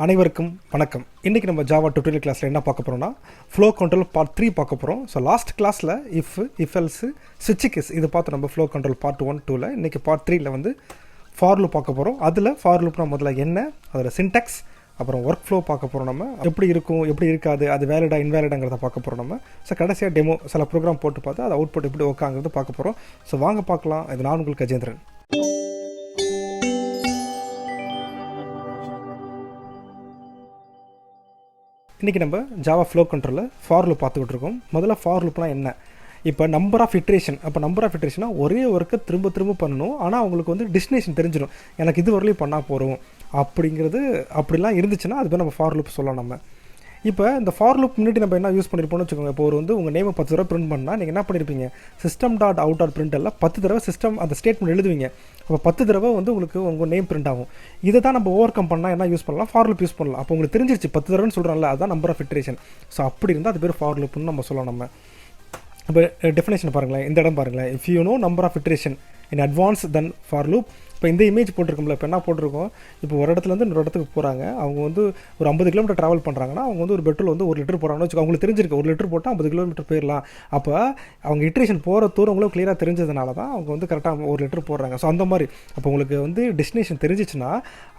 அனைவருக்கும் வணக்கம். இன்றைக்கி நம்ம ஜாவா டியூட்டோரியல் கிளாஸில் என்ன பார்க்க போகிறோம்னா ஃப்ளோ கண்ட்ரோல் பார்ட் 3 பார்க்க போகிறோம். ஸோ லாஸ்ட் கிளாஸில் இஃப் எல்ஸு ஸ்விட்ச் கேஸ் இது பார்த்து நம்ம ஃப்ளோ கண்ட்ரோல் பார்ட் 1 2ல் இன்றைக்கி பார்ட் 3ல் வந்து ஃபார் லூப் பார்க்க போகிறோம். அதில் ஃபார் லூப்னா முதல்ல என்ன, அதோட சின்டாக்ஸ், அப்புறம் ஒர்க் ஃப்ளோ பார்க்க போகிறோம். நம்ம எப்படி இருக்கும் எப்படி இருக்காது, அது வேலிடா இன்வேலிடாங்கிறத பார்க்க போகிறோம் நம்ம. ஸோ கடைசியாக டெமோ சில ப்ரோக்ராம் போட்டு பார்த்து அது அவுட்புட் எப்படி ஒர்க்காங்கிறது பார்க்க போகிறோம். ஸோ வாங்க பார்க்கலாம். இது நான் உங்களுக்கு கஜேந்திரன். இன்றைக்கி நம்ம ஜாவா ஃப்ளோ கண்ட்ரோலில் ஃபார் லூப் பார்த்துக்கிட்டு இருக்கோம். முதல்ல ஃபார் லூப்னா என்ன, இப்போ நம்பர் ஆஃப் இட்ரேஷன். அப்போ நம்பர் ஆஃப் இட்ரேஷனா ஒரே ஒர்க்கை திரும்ப பண்ணணும். ஆனால் அவங்களுக்கு வந்து டெஸ்டினேஷன் தெரிஞ்சிடும், எனக்கு இது வரலையும் பண்ணால் போகிறோம் அப்படிங்கிறது. அப்படிலாம் இருந்துச்சுன்னா அது பேர் நம்ம ஃபார் லூப் சொல்லலாம். நம்ம இப்போ இந்த ஃபார் லூப் முன்னாடி நம்ம என்ன யூஸ் பண்ணியிருப்போம்னு வச்சுக்கோங்க. இப்போ வந்து உங்கள் நேமை 10 தடவை பிரிண்ட் பண்ணால் நீங்கள் என்ன பண்ணியிருப்பீங்க, system dot out dot print எல்லாம் 10 தடவை சிஸ்டம் அந்த ஸ்டேட்மெண்ட் எழுதுவீங்க. அப்போ 10 தடவை வந்து உங்களுக்கு உங்கள் நேம் பிரிண்ட் ஆகும். இதை தான் நம்ம ஓவர் கம் பண்ணால் என்ன யூஸ் பண்ணலாம், ஃபார் லூப் யூஸ் பண்ணலாம். அப்போ உங்களுக்கு தெரிஞ்சிருச்சு 10 தடவைன்னு சொல்கிறோம்ல, அதுதான் நம்பர் ஆஃப் இட்ரேஷன். ஸோ அப்படி இருந்தால் அது பேர் ஃபார் லூப்னு நம்ம சொல்லலாம். நம்ம இப்போ டெஃபினேஷன் பாருங்களேன், இந்த இடம் பாருங்களேன். If you know number of iteration in advance then for loop. இப்போ இந்த இமேஜ் போட்டிருக்கோம்ல, இப்போ என்ன போட்டிருக்கோம், இப்போ ஒரு இடத்துலேருந்து இன்னொரு இடத்துக்கு போகிறாங்க. அவங்க வந்து ஒரு 50 கிலோமீட்டர் ட்ராவல் பண்ணுறாங்கன்னா அவங்க வந்து ஒரு பெட்ரோல் வந்து 1 லிட்டர் போகிறாங்கன்னு வச்சுக்கோ. அவங்களுக்கு தெரிஞ்சிருக்கு 1 லிட்டர் போட்டால் 50 கிலோமீட்டர் போயிடலாம். அப்போ அவங்க இட்ரேஷன் போகிற தூரங்களும் கிளியராக தெரிஞ்சதுனால தான் அவங்க வந்து கரெக்டாக 1 லிட்டர் போடுறாங்க. ஸோ அந்த மாதிரி அப்போ உங்களுக்கு வந்து டெஸ்டினேஷன் தெரிஞ்சிச்சுன்னா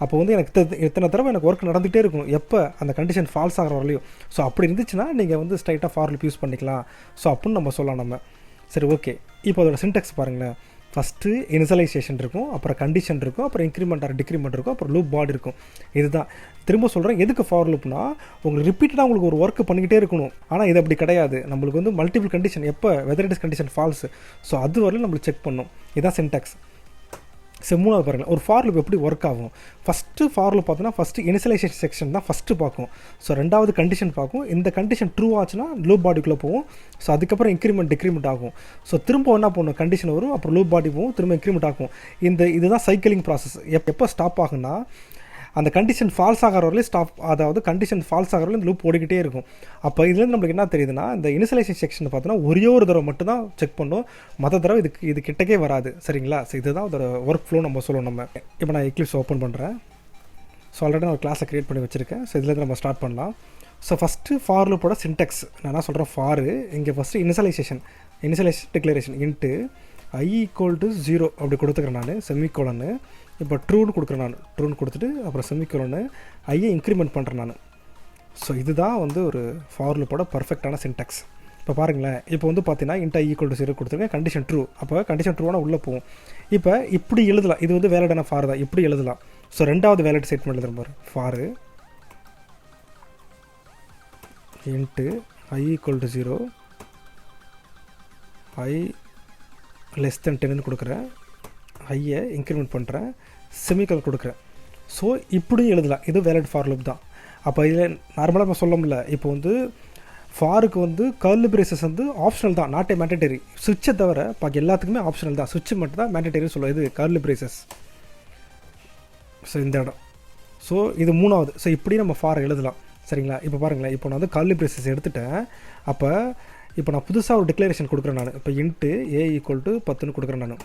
அப்போ வந்து எனக்கு எத்தனை தடவை எனக்கு ஒர்க் நடந்துகிட்டே இருக்கணும், எப்போ அந்த கண்டிஷன் ஃபால்ஸ் ஆகிற வரலையும். ஸோ அப்படி இருந்துச்சுன்னா நீங்கள் வந்து ஸ்ட்ரைட்டாக ஃபார் லூப் யூஸ் பண்ணிக்கலாம். ஸோ அப்படின்னு நம்ம சொல்லலாம் நம்ம. சரி, ஓகே. இப்போ அதோட சின்டெக்ஸ் பாருங்களேன். ஃபஸ்ட்டு இனிஷியலைசேஷன் இருக்கும், அப்புறம் கண்டிஷன் இருக்கும், அப்புறம் இன்க்ரிமெண்ட் ஆர் டிக்ரிமெண்ட் இருக்கும், அப்புறம் லூப் பாடி இருக்கும். இதுதான் திரும்ப சொல்கிறேன். எதுக்கு ஃபார் லூப்னா உங்களுக்கு ரிப்பீட்டடாக உங்களுக்கு ஒரு ஒர்க் பண்ணிக்கிட்டே இருக்கணும். ஆனால் இது அப்படி கிடையாது. நம்மளுக்கு வந்து மல்டிபிள் கண்டிஷன் எப்போ whether it is condition falls. So அது வரையும் நம்மளுக்கு செக் பண்ணும். இதுதான் சின்டாக்ஸ். சரி, மூணாவது பாருங்கள், ஒரு ஃபார் லூப் எப்படி ஒர்க் ஆகும். ஃபஸ்ட்டு ஃபார் லூப் பார்த்தோன்னா ஃபஸ்ட்டு இனிஷியலைசேஷன் செக்ஷன் தான் ஃபஸ்ட்டு பார்க்கும். ஸோ ரெண்டாவது கண்டிஷன் பார்க்கும். இந்த கண்டிஷன் ட்ரூ ஆச்சுன்னா லூப் பாடிக்குள்ளே போகும். ஸோ அதுக்கப்புறம் இன்க்ரிமெண்ட் டிக்ரிமெண்ட் ஆகும். ஸோ திரும்ப என்ன பண்ணும், கண்டிஷன் வரும், அப்புறம் லூப் பாடி போகும், திரும்ப இன்க்ரிமெண்ட் ஆகும். இதுதான் சைக்கிளிங் ப்ராசஸ். எப்போ ஸ்டாப் ஆகுன்னா அந்த கண்டிஷன் ஃபால்ஸ் ஆகிற வரலையும் ஸ்டாப், அதாவது கண்டிஷன் ஃபால்ஸ் ஆகிற வரலையும் லூப் ஓடிக்கிட்டே இருக்கும். அப்போ இதுலேருந்து நம்மளுக்கு என்ன தெரியுதுன்னா, இந்த இனிஷியலைசேஷன் செக்ஷன் பார்த்தோன்னா ஒரே ஒரு தடவை மட்டும் தான் செக் பண்ணும், மற்ற தடவை இது கிட்டக்கே வராது. சரிங்களா? ஸோ இதுதான் அதோட ஒர்க் ஃப்ளோ நம்ம சொல்லணும். நம்ம இப்போ நான் எக்லிப்ஸ் ஓப்பன் பண்ணுறேன். ஸோ ஆல்ரெடி நான் ஒரு கிளாஸை க்ரியேட் பண்ணி வச்சுருக்கேன். ஸோ இதுலேருந்து நம்ம ஸ்டார்ட் பண்ணலாம். ஸோ ஃபஸ்ட்டு ஃபார் லூப்போட சின்டெக்ஸ் நான் என்ன சொல்கிறேன், ஃபாரு இங்கே first initialization declaration int i = 0 அப்படி கொடுத்துக்கிறேன் நான், செமிகோலன்னு. இப்போ ட்ரூன்னு கொடுக்குறேன் நான், ட்ரூன்னு கொடுத்துட்டு அப்புறம் செமிகோலன்னு ஐயை இன்க்ரிமெண்ட் பண்ணுறேன் நான். ஸோ இதுதான் வந்து ஒரு ஃபார் லூப்போட பர்ஃபெக்டான சின்டாக்ஸ். இப்போ பாருங்களேன், இப்போ வந்து பார்த்தீங்கன்னா இன்ட் i = 0 கொடுத்துருக்கேன், கண்டிஷன் ட்ரூ. அப்போ கண்டிஷன் ட்ரூவானா உள்ளே போகும். இப்போ இப்படி எழுதலாம், இது வந்து வேலிடான ஃபார் தான், இப்படி எழுதலாம். ஸோ ரெண்டாவது வேலிட் ஸ்டேட்மெண்ட் எழுதுற பாரு, ஃபாரு இன்ட்டு i = 0 i < 10 கொடுக்குறேன், ஐயை இன்க்ரிமெண்ட் பண்ணுறேன், செமிகோலன் கொடுக்குறேன். ஸோ இப்படியும் எழுதலாம். இது வேலிட் ஃபார் லூப் தான். அப்போ இதில் நார்மலாக நம்ம சொல்ல முடியல. இப்போ வந்து ஃபாருக்கு வந்து கர்லி பிரேசஸ் வந்து ஆப்ஷனல் தான், நாட் ஏ மேண்டட்டரி. சுவிட்சை தவிர பாக்கி எல்லாத்துக்குமே ஆப்ஷனல் தான், சுவிட்ச் மட்டும் தான் மேண்டட்டரின்னு சொல்லுவோம். இது கர்லி பிரேசஸ். ஸோ இந்த இடம். ஸோ இது மூணாவது. ஸோ இப்படி நம்ம ஃபார் எழுதலாம். சரிங்களா? இப்போ பாருங்களேன், இப்போ நான் வந்து கர்லி பிரேசஸ் எடுத்துட்டேன். அப்போ இப்போ நான் புதுசாக ஒரு டிக்ளரேஷன் கொடுக்குறேன் நான். இப்போ இன்ட்டு a = 10 கொடுக்குறேன் நான்.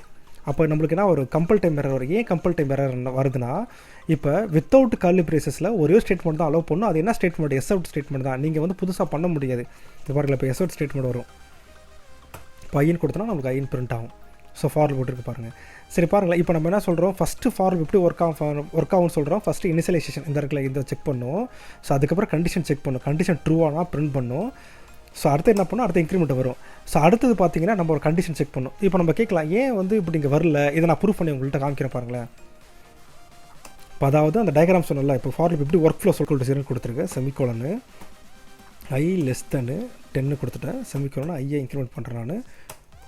அப்போ நம்மளுக்கு என்ன ஒரு கம்பல் டைம் எரர் வரும். ஏன் கம்பல் டைம் எரர் வருதுன்னா, இப்போ வித்தவுட் கர்லி பிரேசஸில் ஒரே ஸ்டேட்மெண்ட் தான் அலோவ் பண்ணணும். அது என்ன ஸ்டேட்மெண்ட், எஸ் அவுட் ஸ்டேட்மெண்ட் தான். நீங்கள் வந்து புதுசாக பண்ண முடியாது. இது பாருங்கள், இப்போ எஸ் அவுட் ஸ்டேட்மெண்ட் வரும். இப்போ ஐன்னு கொடுத்தோன்னா நமக்கு ஐன் பிரிண்ட் ஆகும். ஸோ ஃபார் லூப் போட்டுருக்கு பாருங்கள். சரி பாருங்களேன், இப்போ நம்ம என்ன சொல்கிறோம், ஃபஸ்ட்டு ஃபார் லூப் எப்படி ஒர்க் ஆகும்னு சொல்கிறோம். ஃபஸ்ட்டு இனிஷியலைசேஷன் இந்த இடத்துல இதை செக் பண்ணும். ஸோ அதுக்கப்புறம் கண்டிஷன் செக் பண்ணும், கண்டிஷன் ட்ரூவானா பிரிண்ட் பண்ணும். ஸோ அடுத்து என்ன பண்ணணும், அடுத்த இன்க்ரிமெண்ட் வரும். ஸோ அடுத்தது பார்த்தீங்கன்னா நம்ம ஒரு கண்டிஷன் செக் பண்ணணும். இப்போ நம்ம கேட்கலாம், ஏன் வந்து இப்படி இங்கே வரல, இதை நான் ப்ரூவ் பண்ணி உங்கள்கிட்ட காமிக்கிறேன் பாருங்களேன். இப்போ அதாவது அந்த டயக்ராம் சொன்னல, இப்போ ஃபார் லூப் எப்படி ஒர்க் ஃப்ளோ = 0 கொடுத்துருக்கேன், செமிகோலன்னு i < 10 கொடுத்துட்டேன், செமிகோலன்னு ஐயை இன்க்ரிமெண்ட் பண்ணுறேன் நான்.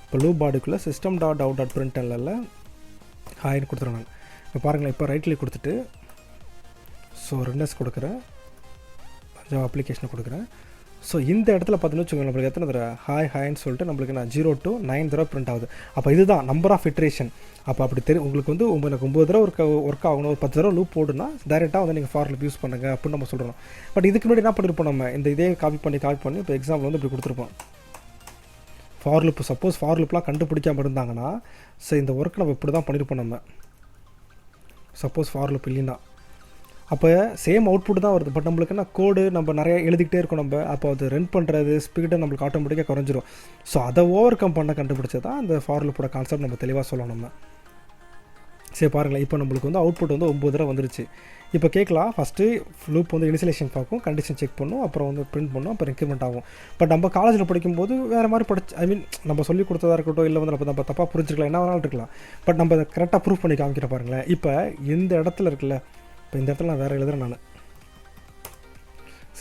இப்போ லூப் பாடிக்குள்ளே சிஸ்டம் டாட் அவுட் டாட் பிரிண்ட்எல்ல ஹாய்னு கொடுத்துறேன் நான். இப்போ பாருங்களேன், இப்போ ரைட் கிளிக் கொடுத்துட்டு ஸோ ரெண்டஸ் கொடுக்குறேன், ஜாவா அப்ளிகேஷனை கொடுக்குறேன். ஸோ இந்த இடத்துல பார்த்தீங்கன்னு வச்சுக்கோங்க, நம்மளுக்கு எத்தனை தடவை ஹாய்ன்னு சொல்லிட்டு நம்மளுக்கு நான் 0 to 9 தடவை பிரிண்ட் ஆகுது. அப்போ இதுதான் நம்பர் ஆஃப் இட்ரேஷன். அப்போ அப்படி உங்களுக்கு வந்து எனக்கு 9 தடவை ஒர்க் ஆகணும், ஒரு 10 தடவை லூப் போடுனா டேரெக்டாக வந்து நீங்கள் ஃபார் லூப் யூஸ் பண்ணுங்க அப்படின்னு நம்ம சொல்கிறோம். பட் இதுக்கு முன்னாடி என்ன பண்ணியிருப்போம், நம்ம இந்த இதே காப்பி பண்ணி இப்போ எக்ஸாம்பிள் வந்து இப்படி கொடுத்துருப்போம். ஃபார் லூப் சப்போஸ் ஃபார் லூப்லாம் கண்டுபிடிக்காமல் இருந்தாங்கன்னா ஸோ இந்த ஒர்க் நம்ம இப்படி தான் பண்ணியிருப்போம். நம்ம சப்போஸ் ஃபார் லூப் இல்லைன்னா அப்போ சேம் அவுட்புட் தான் வருது. பட் நம்மளுக்கு என்ன கோடு நம்ம நிறைய எழுதிக்கிட்டே இருக்கோம் நம்ம. அப்போ அது ரன் பண்ணுறது ஸ்பீடை நம்மளுக்கு ஆட்டோமேட்டிக்காக குறைஞ்சிரும். ஸோ அதை ஓவர் கம் பண்ண கண்டுபிடிச்சது தான் இந்த ஃபார் லூப்போட கான்செப்ட் நம்ம தெளிவாக சொல்லணும் நம்ம. சரி பாருங்களேன், இப்போ நம்மளுக்கு வந்து அவுட்புட் வந்து 9 தடவை வந்துருச்சு. இப்போ கேட்கலாம், ஃபஸ்ட்டு லூப் வந்து இனிஷியலேஷன் பார்க்கும், கண்டிஷன் செக் பண்ணும், அப்புறம் வந்து பிரிண்ட் பண்ணும், அப்புறம் இன்க்ரிமெண்ட் ஆகும். பட் நம்ம காலேஜில் படிக்கும்போது வேறு மாதிரி ஐ மீன் நம்ம சொல்லி கொடுத்ததா இருக்கட்டும், இல்லை வந்து நம்ம தப்பாக புரிஞ்சுக்கலாம், என்ன வேணாலும் இருக்கலாம். பட் நம்ம அதை கரெக்டாக ப்ரூஃப் பண்ணி காமிக்கிற பாருங்களேன். இப்போ இந்த இடத்துல இருக்குல்ல, இப்போ இந்த இடத்துல நான் வேறு எழுதுகிறேன். நான்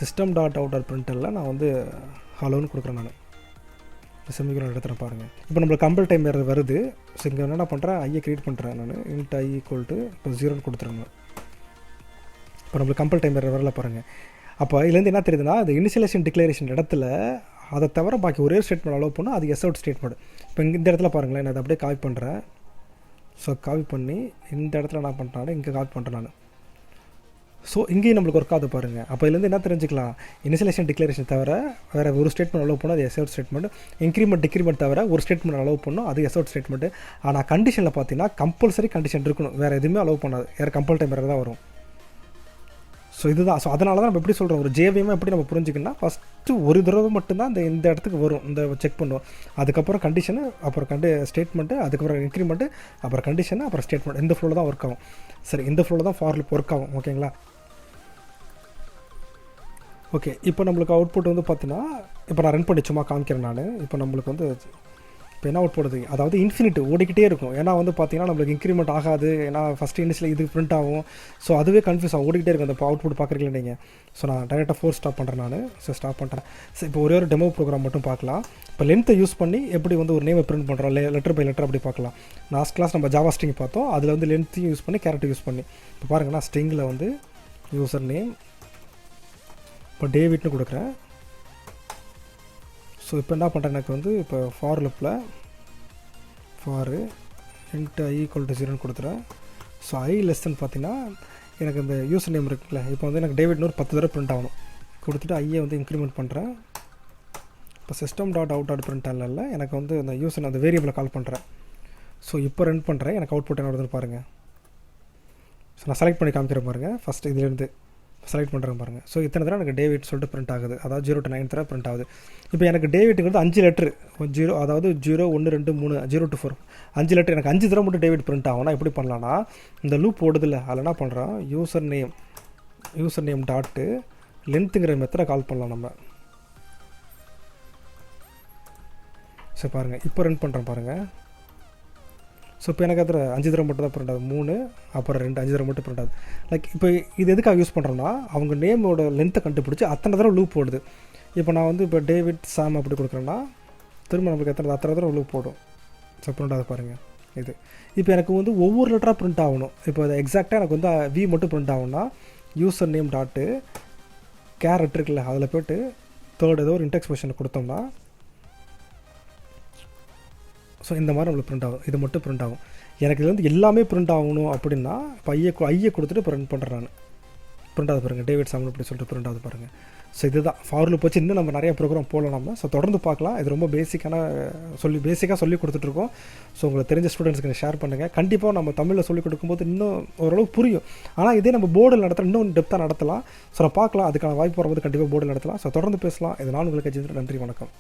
சிஸ்டம் டாட் அவுட் பிரிண்டரில் நான் வந்து ஹலோன்னு கொடுக்குறேன். நான் செமிகோலன் எடுத்துகிறேன் பாருங்கள். இப்போ நம்மளுக்கு கம்பல் டைம் வேறு வருது. ஸோ இங்கே என்ன பண்ணுறேன், ஐயை க்ரியேட் பண்ணுறேன். நான் இன்ட் ஐ ஈக்குவல் டு இப்போ 0ன்னு கொடுத்துருங்க. இப்போ நம்மளுக்கு கம்பல் டைம் வேறு வரல பாருங்கள். அப்போ இதுலேருந்து என்ன தெரியுதுன்னா, இந்த இனிஷியலேஷன் டிக்ளரேஷன் இடத்துல அதை தவிர பாக்கி ஒரே ஸ்டேட்மெண்ட் அலோவ் பண்ணால் அது எஸ் அவுட் ஸ்டேட்மெண்ட். இப்போ இந்த இடத்துல பாருங்களேன், நான் அதை அப்படியே காப்பி பண்ணுறேன். ஸோ காப்பி பண்ணி இந்த இடத்துல என்ன பண்ணுறேன், இங்கே காப்பி பண்ணுறேன் நான். ஸோ இங்கேயும் நம்மளுக்கு ஒர்க் ஆகுது பாருங்கள். அப்போ இதுலேருந்து என்ன தெரிஞ்சுக்கலாம், இனிஷியலேஷன் டிக்ளரேஷன் தவிர வேறு ஒரு ஸ்டேட்மெண்ட் அலோவ் பண்ணணும், அது as out statement. Increment decrement தவிர ஒரு ஸ்டேட்மெண்ட் அலோவ் பண்ணணும், அது எஸ் அவுட் ஸ்டேட்மெண்ட். ஆனால் கண்டிஷனில் பார்த்தீங்கன்னா கம்பல்சரி கண்டிஷன் இருக்கணும், வேறு எதுவுமே அலோவ் பண்ணாது, வேறு கம்பல் டைம் வேறு தான் வரும். ஸோ இதுதான். ஸோ அதனால தான் நம்ம எப்படி சொல்கிறோம், ஒரு ஜேவிஎம் எப்படி நம்ம புரிஞ்சுக்கணும்னா, ஃபஸ்ட்டு ஒரு தடவை மட்டும்தான் இந்த இடத்துக்கு வரும், இந்த செக் பண்ணுவோம். அதுக்கப்புறம் கண்டிஷனு, அப்புறம் ஸ்டேட்மெண்ட்டு, அதுக்கப்புறம் இன்க்ரிமெண்ட்டு, அப்புறம் கண்டிஷனு, அப்புறம் ஸ்டேட்மெண்ட். இந்த ஃப்ளோவில் தான் ஒர்க் ஆகும். சரி, இந்த ஃப்ளோவில் தான் ஃபார் லூப் ஒர்க் ஆகும். ஓகேங்களா? ஓகே, இப்போ நம்மளுக்கு அவுட்புட் வந்து பார்த்தீங்கன்னா, இப்போ நான் ரன் பண்ணி சும்மா காமிக்கிறேன் நான். இப்போ நம்மளுக்கு வந்து இப்போ என்ன அவுட் போடுது, அதாவது இன்ஃபினிட் ஓடிக்கிட்டே இருக்கும். ஏன்னா வந்து பார்த்தீங்கன்னா நம்மளுக்கு இன்க்ரிமெண்ட் ஆகாது, ஏன்னா ஃபஸ்ட்டு இனிஷியல் இது பிரிண்ட் ஆகும். ஸோ அதுவே கன்ஃபியூஸ் ஆகும், ஓடிக்கிட்டே இருக்கும். அந்த அவுட்புட் பார்க்குறீங்களா நீங்கள். ஸோ நான் டேரெக்டாக ஃபோர் ஸ்டாப் பண்ணுறேன் நான். ஸோ ஸ்டாப் பண்ணுறேன். ஸோ இப்போ ஒரே ஒரு டெமோ ப்ரோக்ராம் மட்டும் பார்க்கலாம். இப்போ லென்த்தை யூஸ் பண்ணி எப்படி வந்து ஒரு நேமை பிரிண்ட் பண்ணுறோம், லெட்டர் பை லெட்டர் அப்படி பார்க்கலாம். லாஸ்ட் கிளாஸ் நம்ம ஜாவா ஸ்ட்ரிங் பார்த்தோம், அதில் வந்து லென்த்தையும் யூஸ் பண்ணி கேரக்டர் யூஸ் பண்ணி. இப்போ பாருங்கன்னா ஸ்ட்ரிங்கில் வந்து யூசர் நேம் இப்போ டேவிட்னு கொடுக்குறேன். ஸோ இப்போ என்ன பண்ணுறேன், எனக்கு வந்து இப்போ ஃபார் லூப்பில் for int I equal to 0ன்னு கொடுத்துறேன். ஸோ ஐ லெஸ்ன்னு பார்த்தீங்கன்னா எனக்கு இந்த யூசர் நேம் இருக்குல்ல, இப்போ வந்து எனக்கு டேவிட்னு ஒரு 10 தடவை பிரிண்ட் ஆகணும். கொடுத்துட்டு ஐயை வந்து இன்க்ரிமெண்ட் பண்ணுறேன். இப்போ system dot out dot print ஆகல, எனக்கு வந்து அந்த யூசர் அந்த வேரியபிளை கால் பண்ணுறேன். ஸோ இப்போ ரன் பண்ணுறேன், எனக்கு அவுட்புட் என்ன வருதுன்னு பாருங்கள். ஸோ நான் செலக்ட் பண்ணி காமிக்கிறேன் பாருங்கள். ஃபஸ்ட்டு இதுலேருந்து செலக்ட் பண்ணுறேன் பாருங்கள். ஸோ இத்தனை தடவை எனக்கு டேவிட் சொல்லிட்டு பிரிண்ட் ஆகுது, அதாவது 0 to 9 தடவை பிரிண்ட் ஆகுது. இப்போ எனக்கு டேவிட்டுங்கிறது 5 லெட்ரு, 0 அதாவது 0 1 2 3 0 to 4 5 லெட்ரு, எனக்கு 5 தடவை மட்டும் டேவிட் பிரிண்ட் ஆகும்னா எப்படி பண்ணலான்னா, இந்த லூப் ஓடுதில்ல, அதில் என்ன பண்ணுறோம், யூசர் நேம் டாட்டு லென்த்துங்கிற மெத்தடை கால் பண்ணலாம் நம்ம. சரி பாருங்கள், இப்போ ரன் பண்ணுறேன் பாருங்கள். ஸோ இப்போ எனக்கு அதில் 5 தடவை மட்டும் தான் பிரிண்ட் ஆகுது, 3 அப்புறம் 2 5 தடவை மட்டும் பிரிண்ட் ஆகுது. லைக் இப்போ இது எதுக்காக யூஸ் பண்ணுறோன்னா, அவங்க நேமோட லென்த்தை கண்டுபிடிச்சி அத்தனை தடவை லூப் போடுது. இப்போ நான் வந்து இப்போ டேவிட் சாம் அப்படி கொடுக்குறேன்னா திரும்ப நம்மளுக்கு அத்தனை தடவை லூப் போடும். ஸோ பிரிண்ட் ஆகுது பாருங்கள் இது. இப்போ எனக்கு வந்து ஒவ்வொரு லெட்டராக பிரிண்ட் ஆகணும். இப்போ அது எக்ஸாக்டாக எனக்கு வந்து வி மட்டும் பிரிண்ட் ஆகும்னா, யூசர் நேம் டாட்டு கேரட் இருக்குல்ல, அதில் போய்ட்டு தேர்ட் ஏதோ ஒரு இன்டெக்ஸ் பொசிஷனை கொடுத்தோம்னா, ஸோ இந்த மாதிரி நம்மளுக்கு பிரிண்ட் ஆகும். இது மட்டும் பிரிண்ட் ஆகும். எனக்கு இது வந்து எல்லாமே பிரிண்ட் ஆகணும் அப்படின்னா இப்போ ஐயை கொடுத்துட்டு இப்போ ரன் பண்ணுறேன் நான். பிரிண்ட் ஆகுது பாருங்கள், டேவிட் சாமன் அப்படி சொல்லிட்டு பிரிண்ட் ஆகுது பாருங்கள். ஸோ இதுதான் ஃபார் லூப் வச்சு இன்னும் நம்ம நிறைய ப்ரோக்ராம் போகலாம் நம்ம. ஸோ தொடர்ந்து பார்க்கலாம். இது ரொம்ப பேசிக்காக சொல்லி கொடுத்துட்ருக்கோம். ஸோ உங்களுக்கு தெரிஞ்ச ஸ்டூடெண்ட்ஸ்க்கு ஷேர் பண்ணுங்கள். கண்டிப்பாக நம்ம தமிழில் சொல்லிக் கொடுக்கும்போது இன்னும் ஓரளவுக்கு புரியும். ஆனால் இதே நம்ம போர்டில் நடத்தலாம், இன்னும் டெப்த்தாக நடத்தலாம். ஸோ நான் பார்க்கலாம், அதுக்கான வாய்ப்பு வரும்போது கண்டிப்பாக போர்டில் நடத்தலாம். ஸோ தொடர்ந்து பேசலாம். இது நான் உங்களுக்கு நன்றி, வணக்கம்.